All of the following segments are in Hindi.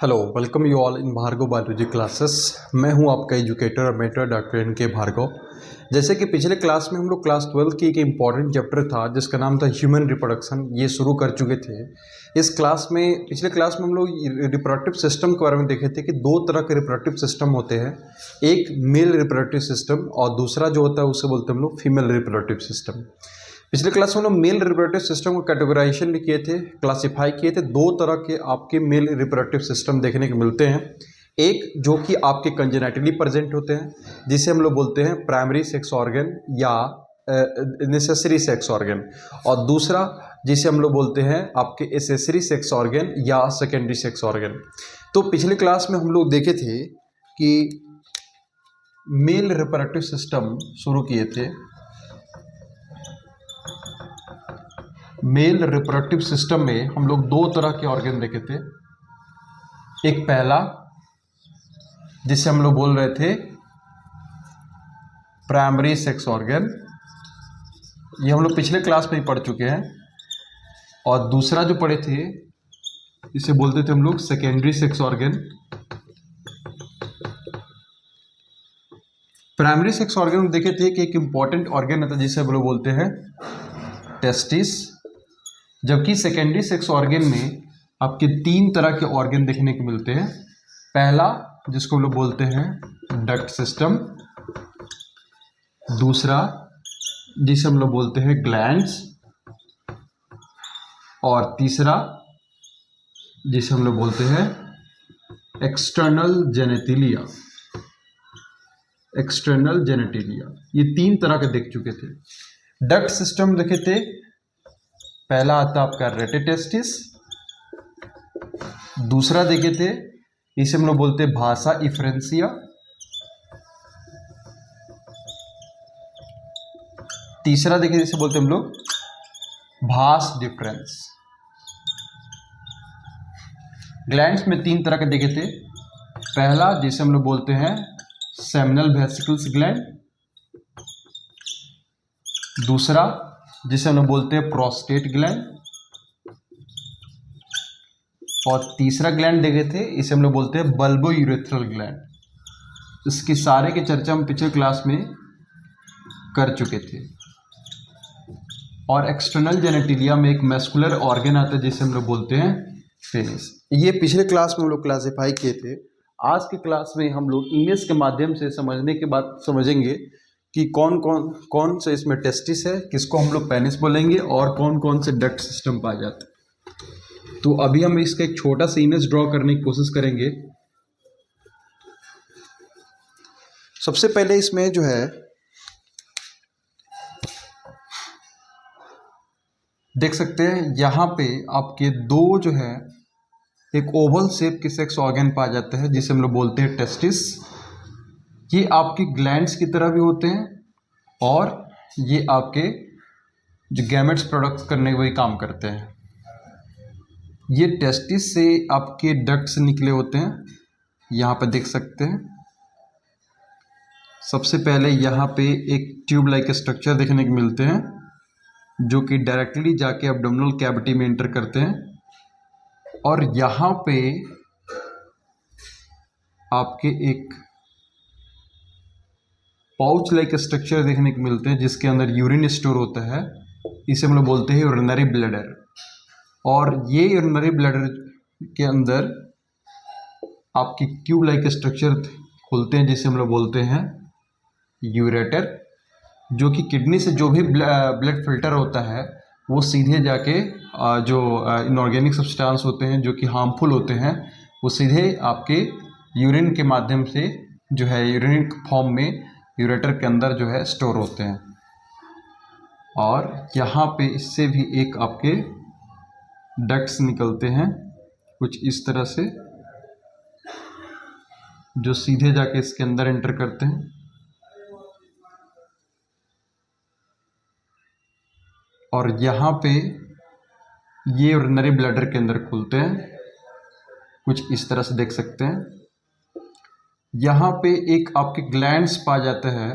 Hello, welcome you all in Bhargav biology classes. मैं हूं आपका एजुकेटर और मेंटर डॉक्टर एन.के. भार्गव। जैसे कि पिछले क्लास में हम लोग क्लास 12 की एक इम्पॉर्टेंट चैप्टर था जिसका नाम था ह्यूमन रिप्रोडक्शन, ये शुरू कर चुके थे। इस क्लास में पिछले क्लास में हम लोग रिप्रोडक्टिव सिस्टम के बारे में देखे थे कि दो तरह के रिप्रोडक्टिव सिस्टम होते हैं, एक मेल रिप्रोडक्टिव सिस्टम और दूसरा जो होता है उसे बोलते हैं हम लोग फीमेल रिप्रोडक्टिव सिस्टम। पिछले क्लास में हम लोग मेल रिप्रोडक्टिव सिस्टम को कैटेगराइजेशन भी किए थे, क्लासिफाई किए थे। दो तरह के आपके मेल रिप्रोडक्टिव सिस्टम देखने को मिलते हैं। एक जो कि आपके कंजेनिटली प्रेजेंट होते हैं जिसे हम लोग बोलते हैं प्राइमरी सेक्स ऑर्गन या नेसेसरी सेक्स ऑर्गन, और दूसरा जिसे हम लोग बोलते हैं आपके एसेसरी सेक्स ऑर्गन या सेकेंडरी सेक्स ऑर्गन। तो पिछले क्लास में हम लोग देखे थे कि मेल रिप्रोडक्टिव सिस्टम शुरू किए थे। मेल रिप्रोडक्टिव सिस्टम में हम लोग दो तरह के ऑर्गन देखे थे। एक पहला जिसे हम लोग बोल रहे थे प्राइमरी सेक्स ऑर्गन, ये हम लोग पिछले क्लास में ही पढ़ चुके हैं, और दूसरा जो पढ़े थे इसे बोलते थे हम लोग secondary sex organ. Primary sex organ देखे थे कि एक इंपॉर्टेंट ऑर्गन होता है जिसे हम लोग बोलते हैं टेस्टिस, जबकि सेकेंडरी सेक्स ऑर्गन में आपके तीन तरह के ऑर्गन देखने को मिलते हैं। पहला जिसको हम लोग बोलते हैं डक्ट सिस्टम, दूसरा जिसे हम लोग बोलते हैं ग्लैंड्स, और तीसरा जिसे हम लोग बोलते हैं एक्सटर्नल जेनेटिलिया। एक्सटर्नल जेनेटिलिया, ये तीन तरह के देख चुके थे। डक्ट सिस्टम देखे थे, पहला आता आपका रेटेटेस्टिस, दूसरा देखे थे इसे हम लोग बोलते हैं भासा इफ्रेंसिया, तीसरा देखे इसे बोलते हैं हम लोग भास डिफरेंस। ग्लैंड्स में तीन तरह के देखे थे। पहला जिसे हम लोग बोलते हैं सेमिनल वेसिकल्स ग्लैंड, दूसरा जिसे हम लोग बोलते हैं प्रोस्टेट ग्लैंड, और तीसरा ग्लैंड देखे थे इसे हम लोग बोलते हैं बल्बो यूरेथ्रल ग्लैंड। इसकी सारे की चर्चा हम पिछले क्लास में कर चुके थे। और एक्सटर्नल जेनेटिलिया में एक मैस्कुलर ऑर्गन आता है जिसे हम लोग बोलते हैं पेनिस। ये पिछले क्लास में हम लोग क्लासिफाई किए थे। आज के क्लास में हम लोग इमेज के माध्यम से समझने के बाद समझेंगे कि कौन से इसमें टेस्टिस है, किसको हम लोग पेनिस बोलेंगे, और कौन कौन से डक्ट सिस्टम पाए जाते हैं। तो अभी हम इसका एक छोटा सा इमेज ड्रॉ करने की कोशिश करेंगे। सबसे पहले इसमें जो है देख सकते हैं यहाँ पे आपके दो जो है एक ओवल शेप के सेक्स ऑर्गन पाए जाते हैं जिसे हम लोग बोलते हैं टेस्टिस। ये आपकी ग्लैंड्स की तरह भी होते हैं और ये आपके जो गैमेट्स प्रोडक्ट करने वही काम करते हैं। ये टेस्टिस से आपके डक्ट्स निकले होते हैं, यहाँ पे देख सकते हैं। सबसे पहले यहाँ पे एक ट्यूब लाइक स्ट्रक्चर देखने को मिलते हैं जो कि डायरेक्टली जाके एब्डोमिनल कैविटी में एंटर करते हैं, और यहाँ पे आपके एक पाउच लाइक स्ट्रक्चर देखने को मिलते हैं जिसके अंदर यूरिन स्टोर होता है। इसे हम लोग बोलते हैं यूरिनरी ब्लैडर, और ये यूरिनरी ब्लैडर के अंदर आपकी ट्यूब लाइक स्ट्रक्चर खुलते हैं जिसे हम लोग बोलते हैं यूरेटर, जो कि किडनी से जो भी ब्लड फिल्टर होता है वो सीधे जाके जो इनऑर्गेनिक सब्सटेंस होते हैं जो कि हार्मफुल होते हैं वो सीधे आपके यूरिन के माध्यम से जो है यूरिनिक फॉर्म में यूरेटर के अंदर जो है स्टोर होते हैं। और यहाँ पे इससे भी एक आपके डक्ट्स निकलते हैं कुछ इस तरह से, जो सीधे जाके इसके अंदर एंटर करते हैं। और यहाँ पे ये यूरिनरी ब्लैडर के अंदर खुलते हैं कुछ इस तरह से देख सकते हैं। यहाँ पे एक आपके ग्लैंड्स पाया जाता है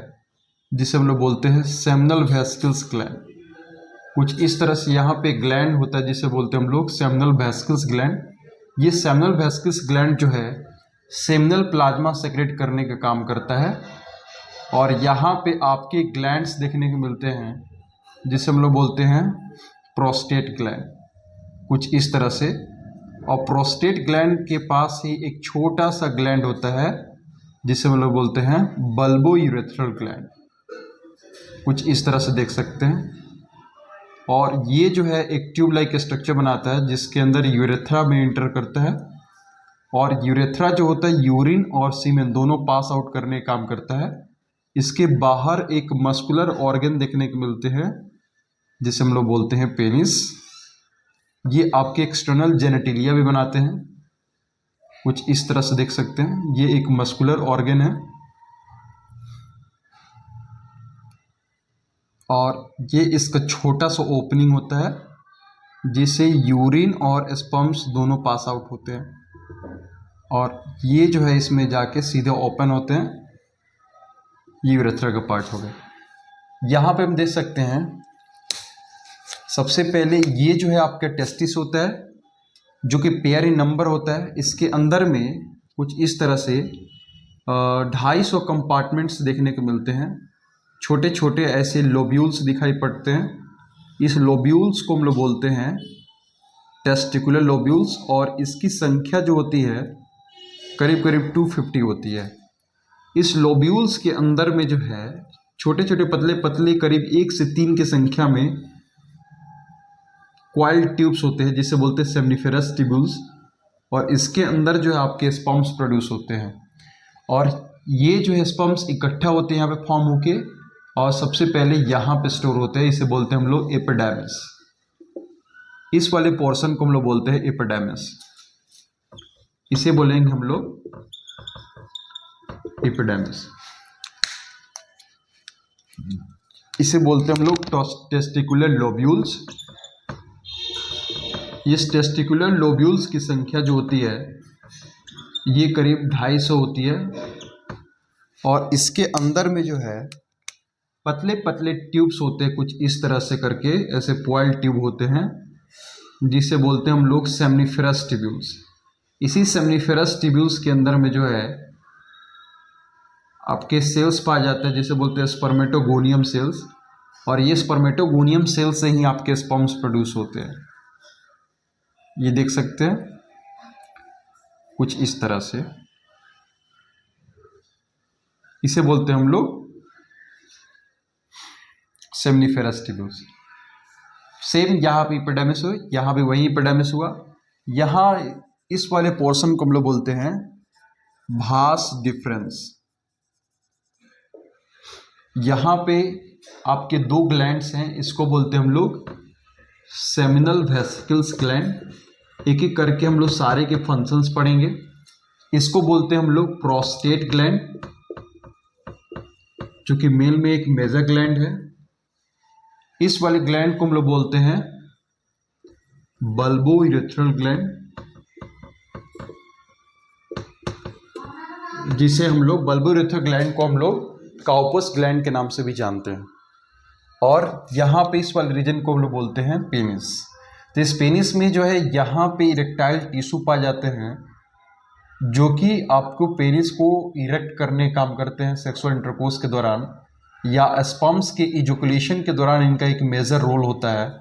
जिसे हम लोग बोलते हैं सेमिनल वेसिकल्स ग्लैंड। कुछ इस तरह से यहाँ पे ग्लैंड होता है जिसे बोलते हैं हम लोग सेमिनल वेसिकल्स ग्लैंड, ये सेमिनल वेसिकल्स ग्लैंड जो है सेमिनल प्लाज्मा सेक्रेट करने का काम करता है। और यहाँ पे आपके ग्लैंड्स देखने को मिलते हैं जिसे हम लोग बोलते हैं प्रोस्टेट ग्लैंड, कुछ इस तरह से। और प्रोस्टेट ग्लैंड के पास ही एक छोटा सा ग्लैंड होता है जिसे हम लोग बोलते हैं बल्बो यूरेथ्रल ग्लैंड, कुछ इस तरह से देख सकते हैं। और ये जो है एक ट्यूब लाइक स्ट्रक्चर बनाता है जिसके अंदर यूरेथ्रा में इंटर करता है। और यूरेथ्रा जो होता है यूरिन और सीमेन दोनों पास आउट करने का काम करता है। इसके बाहर एक मस्कुलर ऑर्गन देखने को मिलते हैं जिसे हम लोग बोलते हैं पेनिस। ये आपके एक्सटर्नल जेनेटिलिया भी बनाते हैं, कुछ इस तरह से देख सकते हैं। ये एक मस्कुलर ऑर्गन है और ये इसका छोटा सा ओपनिंग होता है जिससे यूरिन और स्पर्म्स दोनों पास आउट होते हैं। और ये जो है इसमें जाके सीधे ओपन होते हैं। ये यूरेथ्रा का पार्ट हो गया। यहाँ पे हम देख सकते हैं सबसे पहले ये जो है आपका टेस्टिस होता है जो कि पेयर इन नंबर होता है। इसके अंदर में कुछ इस तरह से 250 कंपार्टमेंट्स देखने को मिलते हैं। छोटे छोटे ऐसे लोब्यूल्स दिखाई पड़ते हैं। इस लोब्यूल्स को हम लोग बोलते हैं टेस्टिकुलर लोब्यूल्स। और इसकी संख्या जो होती है करीब करीब 250 होती है। इस लोब्यूल्स के अंदर में जो है छोटे छोटे पतले पतले करीब 1 से 3 की संख्या में क्वाइल्ड ट्यूब्स होते हैं जिसे बोलते हैं सेमनिफेरस ट्यूब्यूल्स। और इसके अंदर जो है आपके स्पर्म्स प्रोड्यूस होते हैं। और ये जो है स्पर्म्स इकट्ठा होते हैं यहाँ पे फॉर्म होके और सबसे पहले यहाँ पे स्टोर होते हैं। इसे बोलते हैं हम लोग एपिडर्मिस। इस वाले पोर्शन को हम लोग बोलते हैं एपिडर्मिस। इसे बोलेंगे हम लोग एपिडर्मिस। इसे बोलते हैं हम लोग टेस्टिकुलर लोब्यूल्स। इस टेस्टिकुलर लोब्यूल्स की संख्या जो होती है ये करीब 250 होती है। और इसके अंदर में जो है पतले पतले ट्यूब्स होते हैं कुछ इस तरह से करके, ऐसे पॉइल ट्यूब होते हैं जिसे बोलते हैं हम लोग सेमनिफेरस ट्यूब्यूल्स। इसी सेमनिफेरस ट्यूब्यूल्स के अंदर में जो है आपके सेल्स पाए जाते हैं जिसे बोलते हैं स्पर्मेटोगोनियम सेल्स। और ये स्पर्मेटोगोनियम सेल्स से ही आपके स्पर्म्स प्रोड्यूस होते हैं। ये देख सकते हैं कुछ इस तरह से। इसे बोलते हैं हम लोग सेमनिफेरस ट्यूब्यूल्स। सेम यहाँ पे एपिडर्मिस हुआ, यहाँ भी वही एपिडर्मिस हुआ। यहाँ इस वाले पोर्शन को हम लोग बोलते हैं भास डिफरेंस। यहाँ पे आपके 2 ग्लैंड्स हैं, इसको बोलते हैं हम लोग सेमिनल वेसिकल्स ग्लैंड। एक एक करके हम लोग सारे के फंक्शंस पढ़ेंगे। इसको बोलते हैं हम लोग प्रोस्टेट ग्लैंड जो कि मेल में एक मेजर ग्लैंड है। इस वाले ग्लैंड को हम लोग बोलते हैं बल्बो यूरेथ्रल ग्लैंड, जिसे हम लोग बल्बो यूरेथ्रल ग्लैंड को हम लोग काउपस ग्लैंड के नाम से भी जानते हैं। और यहाँ पे इस वाले रीजन को हम लोग बोलते हैं पेनिस। तो इस पेनिस में जो है यहाँ पे इरेक्टाइल टिश्यू पाए जाते हैं जो कि आपको पेनिस को इरेक्ट करने काम करते हैं सेक्सुअल इंटरकोर्स के दौरान या स्पर्म्स के इजोकुलेशन के दौरान। इनका एक मेजर रोल होता है।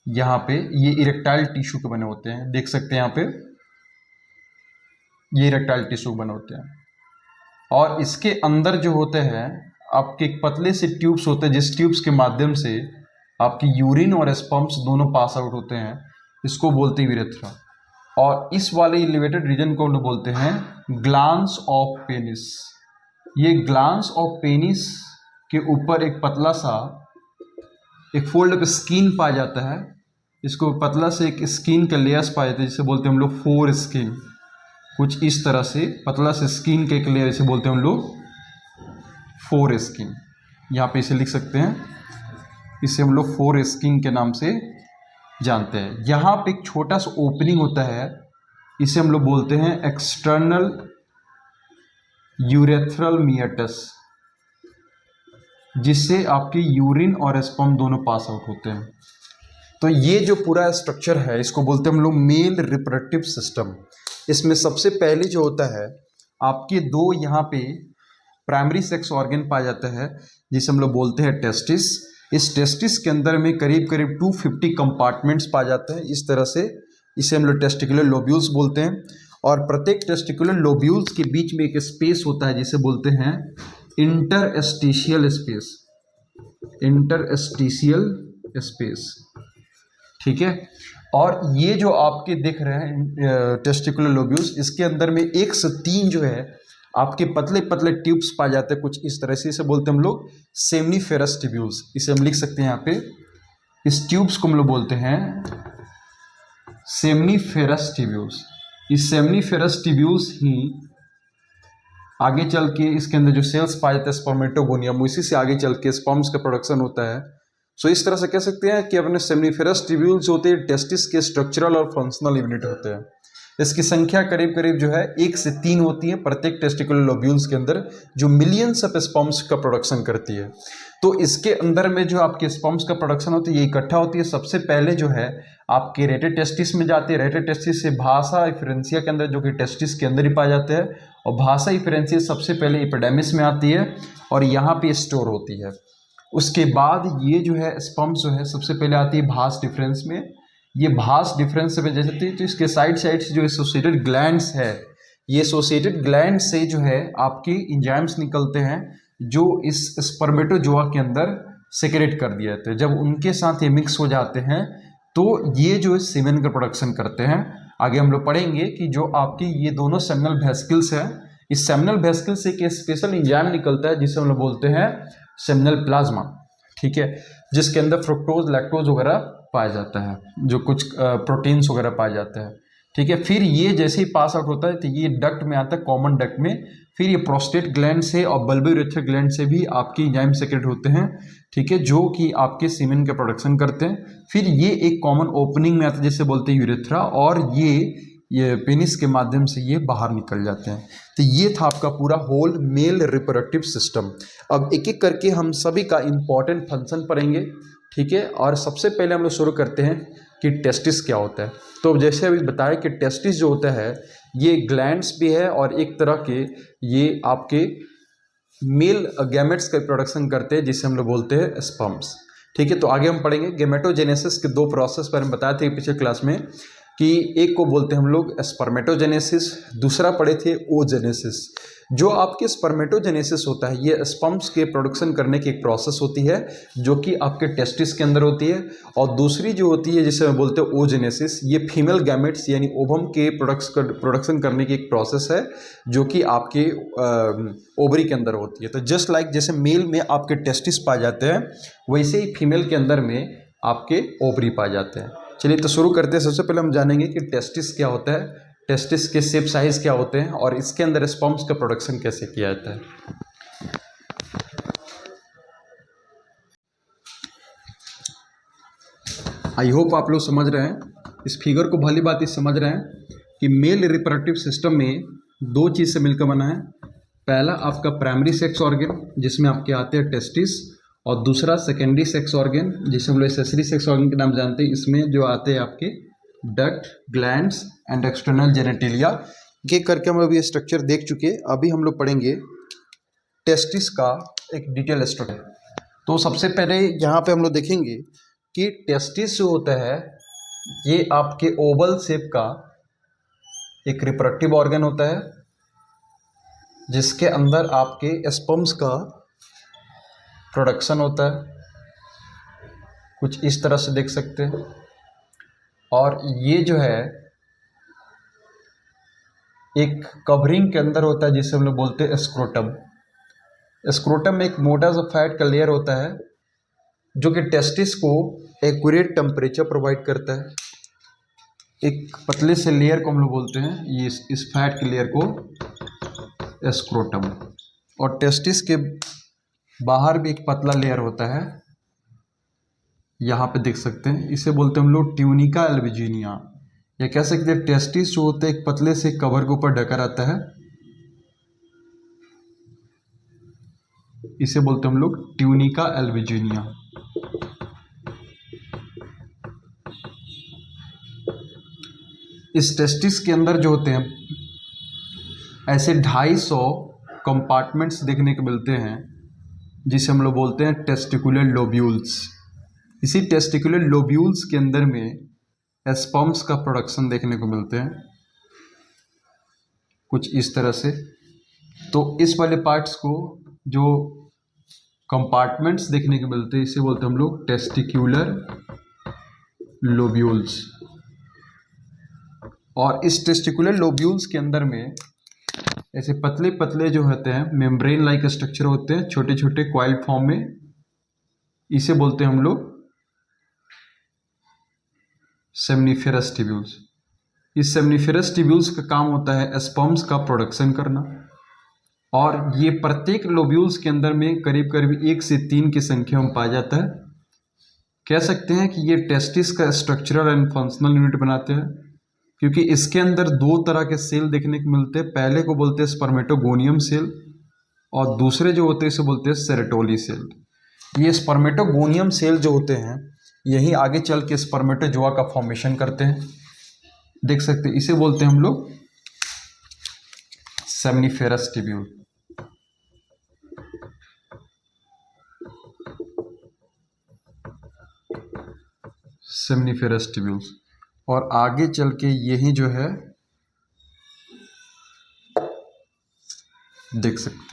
यहाँ पे ये इरेक्टाइल टिश्यू के बने होते हैं, देख सकते हैं यहाँ पे ये इरेक्टाइल टिश्यू बने होते हैं। और इसके अंदर जो होते हैं आपके एक पतले से ट्यूब्स होते हैं जिस ट्यूब्स के माध्यम से आपकी यूरिन और स्पर्म्स दोनों पास आउट होते हैं। इसको बोलते हैं यूरेथ्रा। और इस वाले एलिवेटेड रीजन को हम लोग बोलते हैं ग्लांस ऑफ पेनिस। ये ग्लांस ऑफ पेनिस के ऊपर एक पतला सा एक फोल्ड अप स्किन पाया जाता है। इसको पतला से एक स्किन का लेयर्स पाए जाते हैं जिसे बोलते हैं हम लोग फोर स्किन। कुछ इस तरह से पतला से स्किन के एक लेयर इसे बोलते हैं हम लोग फोर स्किन। यहाँ पे इसे लिख सकते हैं, इसे हम लोग फोर स्किन के नाम से जानते हैं। यहाँ पे एक छोटा सा ओपनिंग होता है, इसे हम लोग बोलते हैं एक्सटर्नल यूरेथ्रल मियटस, जिससे आपकी यूरिन और स्पर्म दोनों पास आउट होते हैं। तो ये जो पूरा स्ट्रक्चर है इसको बोलते हैं हम लोग मेल रिप्रोडक्टिव सिस्टम। इसमें सबसे पहले जो होता है आपके दो यहाँ पे प्राइमरी सेक्स ऑर्गन पाया जाता है जिसे हम लोग बोलते हैं टेस्टिस। इस टेस्टिस के अंदर में करीब करीब 250 कंपार्टमेंट्स पाए जाते हैं इस तरह से। इसे हम लोग टेस्टिकुलर लोब्यूल्स बोलते हैं और प्रत्येक टेस्टिकुलर लोब्यूल्स के बीच में एक स्पेस होता है जिसे बोलते हैं इंटरस्टिशियल स्पेस। इंटरस्टिशियल स्पेस, ठीक है। और ये जो आपके दिख रहे हैं टेस्टिकुलर लोब्यूल्स, इसके अंदर में 1 से 3 जो है आपके पतले पतले ट्यूब्स पाए जाते हैं कुछ इस तरह से। इसे बोलते हैं हम लोग सेमनीफेरस ट्यूब्यूल्स। इसे हम लिख सकते हैं यहाँ पे, इस ट्यूब्स को हम लोग बोलते हैं सेमनीफेरस ट्यूब्यूल्स। इस सेमनीफेरस ट्यूब्यूल्स ही आगे चल के इसके अंदर जो सेल्स पाए जाते हैं स्पर्मेटोगोनियम, इसी से आगे चल के स्पर्म्स का प्रोडक्शन होता है। सो इस तरह से कह सकते हैं कि अपने सेमनीफेरस ट्यूब्यूल्स होते हैं टेस्टिस के स्ट्रक्चरल और फंक्शनल यूनिट होते हैं। इसकी संख्या करीब करीब जो है 1 से 3 होती है प्रत्येक टेस्टिकुलर लोब्यूल्स के अंदर, जो मिलियंस ऑफ स्पर्म्स का प्रोडक्शन करती है। तो इसके अंदर में जो आपके स्पर्म्स का प्रोडक्शन होती है ये इकट्ठा होती है। सबसे पहले जो है आपके रेटे टेस्टिस में जाती है। रेटे टेस्टिस से भाषा इफरेंसिया के अंदर, जो कि टेस्टिस के अंदर ही पाया जाते हैं, और भाषा इफरेंसिया सबसे पहले एपिडेमिस में आती है और यहाँ पे स्टोर होती है। उसके बाद ये जो है स्पर्म्स जो है सबसे पहले आती है भास डिफरेंस में। ये भास डिफरेंस में जैसे तो इसके साइड साइड से जो एसोसिएटेड ग्लैंड्स है, ये एसोसिएटेड ग्लैंड से जो है आपके इंजाइम्स निकलते हैं जो इस स्पर्मेटोजोआ के अंदर सेक्रेट कर दिए जाते हैं। जब उनके साथ ये मिक्स हो जाते हैं तो ये जो सीमेन का प्रोडक्शन करते हैं। आगे हम लोग पढ़ेंगे कि जो आपकी ये दोनों सेमिनल वेसिकल्स है, इस सेमिनल वेसिकल से एक स्पेशल इंजाइम निकलता है जिसे हम लोग बोलते हैं सेमिनल प्लाज्मा, ठीक है, जिसके अंदर फ्रुक्टोज लैक्टोज वगैरह पाया जाता है, जो कुछ प्रोटीन्स वगैरह पाए जाते हैं, ठीक है। फिर ये जैसे ही पास आउट होता है तो ये डक्ट में आता है, कॉमन डक्ट में। फिर ये प्रोस्टेट ग्लैंड से और बल्बोयूरेथ्रा ग्लैंड से भी आपके एंजाइम सेक्रेट होते हैं, ठीक है, जो कि आपके सीमेन का प्रोडक्शन करते हैं। फिर ये एक कॉमन ओपनिंग में आता है जिसे बोलते हैं यूरेथ्रा, और ये पेनिस के माध्यम से ये बाहर निकल जाते हैं। तो ये था आपका पूरा होल मेल रिप्रोडक्टिव सिस्टम। अब एक एक करके हम सभी का इम्पॉर्टेंट फंक्शन पढ़ेंगे, ठीक है। और सबसे पहले हम लोग शुरू करते हैं कि टेस्टिस क्या होता है। तो जैसे अभी बताया कि टेस्टिस जो होता है ये ग्लैंड्स भी है और एक तरह के ये आपके मेल गैमेट्स का प्रोडक्शन करते हैं जिसे हम लोग बोलते हैं स्पर्म्स, ठीक है। तो आगे हम पढ़ेंगे गैमेटोजेनेसिस के 2 प्रोसेस पर हम बताए थे पिछले क्लास में कि एक को बोलते हैं हम लोग स्पर्मेटोजेनेसिस, दूसरा पढ़े थे ओजेनेसिस। जो आपके स्पर्मेटोजेनेसिस होता है ये स्पर्म्स के प्रोडक्शन करने की एक प्रोसेस होती है जो कि आपके टेस्टिस के अंदर होती है, और दूसरी जो होती है जिसे हम बोलते हैं ओजेनेसिस, ये फीमेल गैमेट्स यानी ओवम के प्रोडक्शन करने की एक प्रोसेस है जो कि आपके ओवरी के अंदर होती है। तो जस्ट लाइक जैसे मेल में आपके टेस्टिस पाए जाते हैं वैसे ही फीमेल के अंदर में आपके ओवरी पाए जाते हैं। चलिए तो शुरू करते हैं। सबसे पहले हम जानेंगे कि टेस्टिस क्या होता है, टेस्टिस के शेप साइज क्या होते हैं और इसके अंदर स्पर्म्स का प्रोडक्शन कैसे किया जाता है। आई होप आप लोग समझ रहे हैं, इस फिगर को भली बात समझ रहे हैं कि मेल रिप्रोडक्टिव सिस्टम में 2 चीज़ से मिलकर बना है। पहला आपका प्राइमरी सेक्स ऑर्गन जिसमें आपके आते हैं टेस्टिस, और दूसरा सेकेंडरी सेक्स ऑर्गन जिसे हम लोग एक्सेसरी सेक्स ऑर्गन के नाम जानते हैं। इसमें जो आते हैं आपके duct, glands and external genitalia. के करके हम लोग ये स्ट्रक्चर देख चुके हैं। अभी हम लोग पढ़ेंगे टेस्टिस का एक डिटेल स्ट्रक्चर। तो सबसे पहले यहाँ पे हम लोग देखेंगे कि टेस्टिस जो होता है ये आपके ओवल शेप का एक रिप्रोडक्टिव ऑर्गन होता है जिसके अंदर आपके स्पर्म्स का प्रोडक्शन होता है, कुछ इस तरह से देख सकते हैं। और ये जो है एक कवरिंग के अंदर होता है जिसे हम लोग बोलते हैं स्क्रोटम। स्क्रोटम में एक मोटा सा फैट का लेयर होता है जो कि टेस्टिस को एक्यूरेट टेम्परेचर प्रोवाइड करता है। एक पतले से लेयर को हम लोग बोलते हैं, ये इस फैट के लेयर को स्क्रोटम। और टेस्टिस के बाहर भी एक पतला लेयर होता है, यहाँ पे देख सकते हैं, इसे बोलते हैं हम लोग ट्यूनिका एल्विजिनिया। या कह सकते हैं टेस्टिस जो होते हैं एक पतले से कवर के ऊपर ढका रहता है, इसे बोलते हैं हम लोग ट्यूनिका एल्विजिनिया। इस टेस्टिस के अंदर जो होते हैं ऐसे 250 कंपार्टमेंट्स देखने को मिलते हैं, जिसे हम लोग बोलते हैं टेस्टिकुलर लोब्यूल्स। इसी टेस्टिकुलर लोब्यूल्स के अंदर में स्पर्म्स का प्रोडक्शन देखने को मिलते हैं कुछ इस तरह से। तो इस वाले पार्ट्स को जो कंपार्टमेंट्स देखने को मिलते हैं इसे बोलते हैं हम लोग टेस्टिक्यूलर लोब्यूल्स। और इस टेस्टिकुलर लोब्यूल्स के अंदर में ऐसे पतले पतले जो होते हैं मेम्ब्रेन लाइक स्ट्रक्चर होते हैं, छोटे छोटे कॉइल फॉर्म में, इसे बोलते हैं हम लोग सेमनीफेरस ट्यूब्यूल्स। इस सेमनीफेरस ट्यूब्यूल्स का काम होता है स्पर्म्स का प्रोडक्शन करना, और ये प्रत्येक लोब्यूल्स के अंदर में करीब करीब 1 से 3 की संख्या में पाया जाता है। कह सकते हैं कि ये टेस्टिस का स्ट्रक्चरल एंड फंक्शनल यूनिट बनाते हैं, क्योंकि इसके अंदर 2 तरह के सेल देखने को मिलते हैं। पहले को बोलते हैं स्पर्मेटोगोनियम सेल, और दूसरे जो होते हैं इसे बोलते हैं सेरेटोली सेल। ये स्पर्मेटोगोनियम सेल जो होते हैं यही आगे चल के स्पर्मेटोजोआ का फॉर्मेशन करते हैं। देख सकते हैं, इसे बोलते हैं हम लोग सेमनीफेरस ट्यूब्यूल। Seminiferous tubules. और आगे चल के यही जो है देख सकते हैं।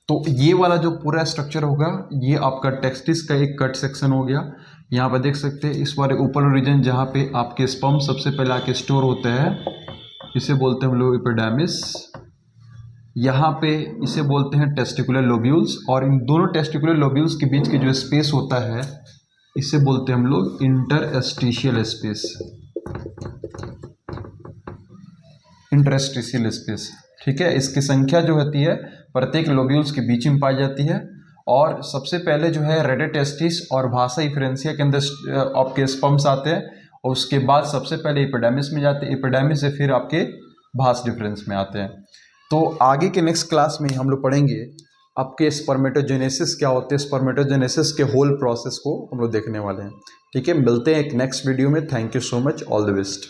तो ये वाला जो पूरा स्ट्रक्चर होगा ये आपका टेस्टिस का एक कट सेक्शन हो गया। यहाँ पर देख सकते हैं इस वाले ऊपर रीजन जहाँ पे आपके स्पर्म सबसे पहले आके स्टोर होते हैं इसे बोलते हैं हम लोग एपिडर्मिस। यहाँ पे इसे बोलते हैं टेस्टिकुलर लोब्यूल्स, और इन दोनों टेस्टिकुलर लोब्यूल्स के बीच की जो स्पेस होता है इसे बोलते हैं हम लोग इंटरस्टिशियल स्पेस। इंटरस्टिशियल स्पेस, ठीक है। इसकी संख्या जो होती है प्रत्येक लोब्यूल्स के बीच में पाई जाती है, और सबसे पहले जो है रेडे टेस्टिस और भासा इफ्रेंसिया के अंदर आपके स्पर्म्स आते हैं, और उसके बाद सबसे पहले एपिडर्मिस में जाते हैं, एपिडर्मिस से फिर आपके भास डिफरेंस में आते हैं। तो आगे के नेक्स्ट क्लास में हम लोग पढ़ेंगे आपके स्पर्मेटोजेनेसिस क्या होते हैं, स्पर्मेटोजेनेसिस के होल प्रोसेस को हम लोग देखने वाले हैं। ठीक है, मिलते हैं एक नेक्स्ट वीडियो में। Thank you so much, all the best.